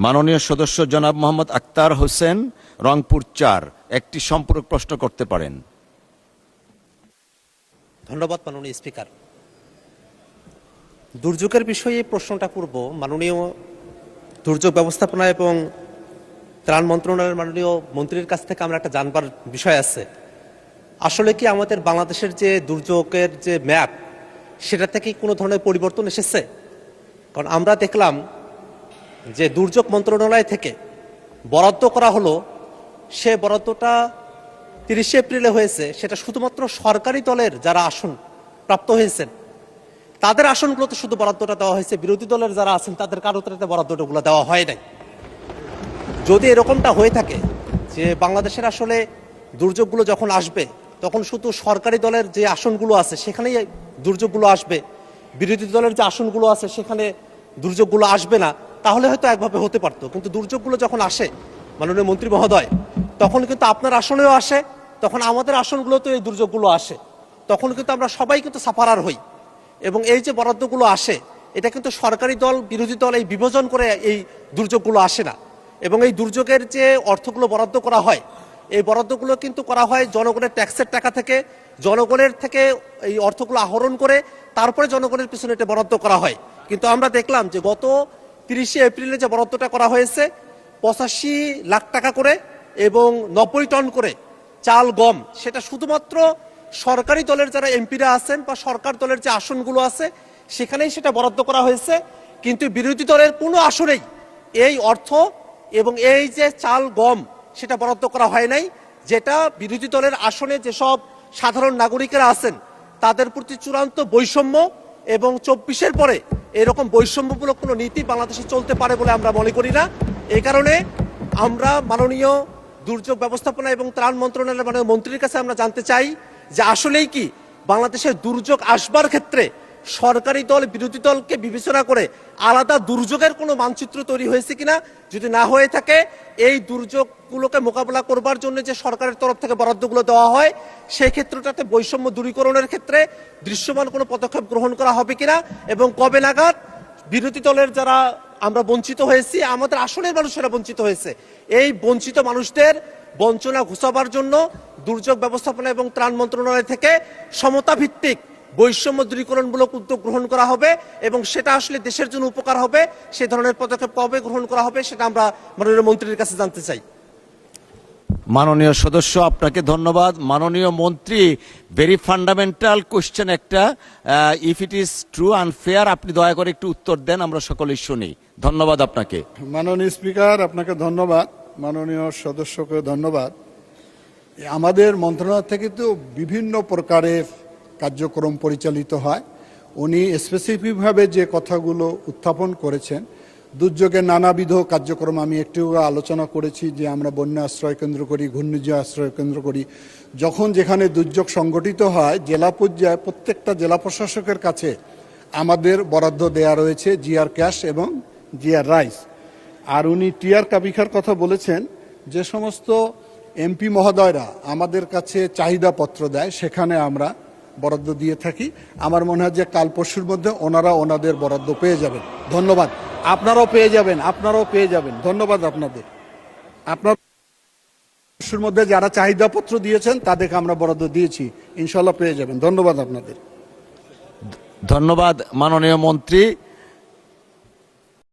মাননীয় সদস্য জনাব মোহাম্মদ আক্তার হোসেন, রংপুর ৪, একটি সম্পূরক প্রশ্ন করতে পারেন। ধন্যবাদ মাননীয় স্পিকার। দুর্যোগের বিষয়ে প্রশ্নটা করব। মাননীয় দুর্যোগ ব্যবস্থাপনা এবং ত্রাণ মন্ত্রণালয়ের মাননীয় মন্ত্রীর কাছ থেকে আমরা একটা জানবার বিষয় আছে, আসলে কি আমাদের বাংলাদেশের যে দুর্যোগের যে ম্যাপ, সেটা থেকে কোনো ধরনের পরিবর্তন এসেছে? কারণ আমরা দেখলাম যে দুর্যোগ মন্ত্রণালয় থেকে বরাদ্দ করা হলো, সে বরাদ্দটা 30 এপ্রিলে হয়েছে, সেটা শুধুমাত্র সরকারি দলের যারা আসন প্রাপ্ত হয়েছেন তাদের আসনগুলোতে শুধু বরাদ্দটা দেওয়া হয়েছে, বিরোধী দলের যারা আছেন তাদের কারোতে বরাদ্দগুলো দেওয়া হয় নাই। যদি এরকমটা হয়ে থাকে যে বাংলাদেশের আসলে দুর্যোগগুলো যখন আসবে তখন শুধু সরকারি দলের যে আসনগুলো আছে সেখানেই দুর্যোগগুলো আসবে, বিরোধী দলের যে আসনগুলো আছে সেখানে দুর্যোগগুলো আসবে না, তাহলে হয়তো একভাবে হতে পারতো। কিন্তু দুর্যোগগুলো যখন আসে মাননীয় মন্ত্রী মহোদয়, তখন কিন্তু আপনার আসনেও আসে, তখন আমাদের আসনগুলোতে এই দুর্যোগগুলো আসে, তখন কিন্তু আমরা সবাই কিন্তু সাফারার হই। এবং এই যে বরাদ্দগুলো আসে, এটা কিন্তু সরকারি দল বিরোধী দল এই বিভাজন করে এই দুর্যোগগুলো আসে না। এবং এই দুর্যোগের যে অর্থগুলো বরাদ্দ করা হয়, এই বরাদ্দগুলো কিন্তু করা হয় জনগণের ট্যাক্সের টাকা থেকে, জনগণের থেকে এই অর্থগুলো আহরণ করে তারপরে জনগণের পিছনে এটা বরাদ্দ করা হয়। কিন্তু আমরা দেখলাম যে গত 30 এপ্রিলে যে বরাদ্দটা করা হয়েছে 85 লাখ টাকা করে এবং 90 টন করে চাল গম, সেটা শুধুমাত্র সরকারি দলের যারা এমপিরা আছেন বা সরকার দলের যে আসনগুলো আছে সেখানেই সেটা বরাদ্দ করা হয়েছে। কিন্তু বিরোধী দলের কোনো আসনেই এই অর্থ এবং এই যে চাল গম সেটা বরাদ্দ করা হয় নাই, যেটা বিরোধী দলের আসনে যেসব সাধারণ নাগরিকেরা আছেন তাদের প্রতি চূড়ান্ত বৈষম্য। এবং 24-এর পরে এরকম বৈষম্যমূলক কোনো নীতি বাংলাদেশে চলতে পারে বলে আমরা মনে করি না। এই কারণে আমরা মাননীয় দুর্যোগ ব্যবস্থাপনা এবং ত্রাণ মন্ত্রণালয়ের মাননীয় মন্ত্রীর কাছে আমরা জানতে চাই যে আসলেই কি বাংলাদেশের দুর্যোগ আসবার ক্ষেত্রে সরকারি দল বিরোধী দলকে বিবেচনা করে আলাদা দুর্যোগের কোনো মানচিত্র তৈরি হয়েছে কিনা, যদি না হয়ে থাকে এই দুর্যোগগুলোকে মোকাবেলা করবার জন্য যে সরকারের তরফ থেকে বরাদ্দগুলো দেওয়া হয় সেই ক্ষেত্রটাতে বৈষম্য দূরীকরণের ক্ষেত্রে দৃশ্যমান কোনো পদক্ষেপ গ্রহণ করা হবে কিনা, এবং কবে নাগাদ বিরোধী দলের যারা আমরা বঞ্চিত হয়েছি, আমাদের আসনের মানুষেরা বঞ্চিত হয়েছে, এই বঞ্চিত মানুষদের বঞ্চনা ঘুচাবার জন্য দুর্যোগ ব্যবস্থাপনা এবং ত্রাণ মন্ত্রণালয় থেকে সমতা ভিত্তিক বৈষম্য দূরীকরণমূলক উদ্যোগ গ্রহণ করা হবে এবং সেটা আসলে দেশের জন্য উপকার হবে। সে ধরনের পদক্ষেপ কবে গ্রহণ করা হবে সেটা আমরা মাননীয় মন্ত্রীর কাছে জানতে চাই। মাননীয় সদস্য, আপনাকে ধন্যবাদ। মাননীয় মন্ত্রী, ভেরি ফান্ডামেন্টাল কোশ্চেন একটা, if it is true unfair, আপনি দয়া করে একটু উত্তর দেন, আমরা সকলেই শুনি। ধন্যবাদ আপনাকে। মাননীয় স্পিকার, আপনাকে ধন্যবাদ। মাননীয় সদস্যকে ধন্যবাদ। আমাদের মন্ত্রণালয় থেকে তো বিভিন্ন প্রকারের কার্যক্রম পরিচালিত হয়। উনি স্পেসিফিকভাবে যে কথাগুলো উত্থাপন করেছেন, দুর্যোগের নানাবিধ কার্যক্রম আমি একটু আলোচনা করেছি যে আমরা বন্যা আশ্রয় কেন্দ্র করি, ঘূর্ণিঝড় আশ্রয় কেন্দ্র করি। যখন যেখানে দুর্যোগ সংগঠিত হয় জেলা পর্যায়ে প্রত্যেকটা জেলা প্রশাসকের কাছে আমাদের বরাদ্দ দেয়া রয়েছে, জিআর ক্যাশ এবং জিআর রাইস। আর উনি টিআর কাবিখার কথা বলেছেন, যে সমস্ত এমপি মহোদয়রা আমাদের কাছে চাহিদাপত্র দেয় সেখানে আমরা বরাদ্দ দিয়ে থাকি। আমার মনে হয় যে কাল পরশুর মধ্যে ওনারা ওনাদের বরাদ্দ পেয়ে যাবেন। ধন্যবাদ। আপনারাও পেয়ে যাবেন, আপনারাও পেয়ে যাবেন। ধন্যবাদ আপনাদের। আপনার পরশুর মধ্যে যারা চাহিদাপত্র দিয়েছেন তাদেরকে আমরা বরাদ্দ দিয়েছি, ইনশাল্লাহ পেয়ে যাবেন। ধন্যবাদ আপনাদের। ধন্যবাদ মাননীয় মন্ত্রী।